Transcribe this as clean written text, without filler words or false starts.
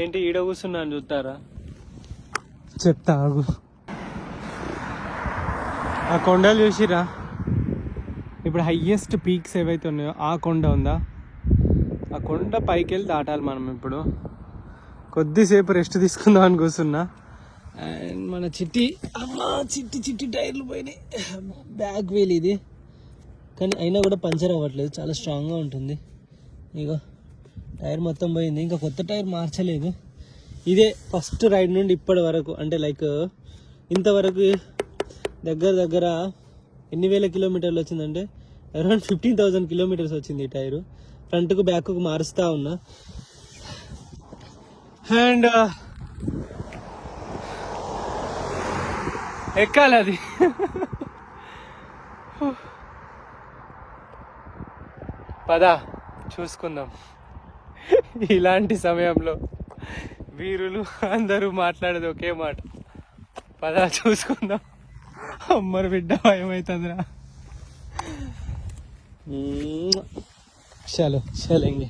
ఏంటి ఈడ కూర్చున్నాను చూస్తారా? చెప్తా ఆగు. ఆ కొండలు చూసిరా? ఇప్పుడు హయ్యెస్ట్ పీక్స్ ఏవైతే ఉన్నాయో ఆ కొండ ఉందా, ఆ కొండ పైకి వెళ్ళి దాటాలి మనం. ఇప్పుడు కొద్దిసేపు రెస్ట్ తీసుకుందాం అని కూర్చున్నా. అండ్ మన చిట్టి టైర్లు పోయినాయి. బ్యాక్ వీల్ ఇది, కానీ అయినా కూడా పంచర్ అవ్వట్లేదు, చాలా స్ట్రాంగ్గా ఉంటుంది. ఇగో టైర్ మొత్తం పోయింది, ఇంకా కొత్త టైర్ మార్చలేదు. ఇదే ఫస్ట్ రైడ్ నుండి ఇప్పటి వరకు, అంటే లైక్ ఇంతవరకు దగ్గర ఎన్ని వేల కిలోమీటర్లు వచ్చిందంటే అరౌండ్ 15,000 కిలోమీటర్స్ వచ్చింది ఈ టైరు. ఫ్రంట్కు బ్యాక్కు మారుస్తూ ఉన్నా. అండ్ ఎక్కాలి అది. పదా చూసుకుందాం. ఇలాంటి సమయంలో వీరులు అందరూ మాట్లాడేది ఒకే మాట, పదా చూసుకుందాం. అమ్మరు బిడ్డ భయమవుతుందిరా. చలో చలేంగే.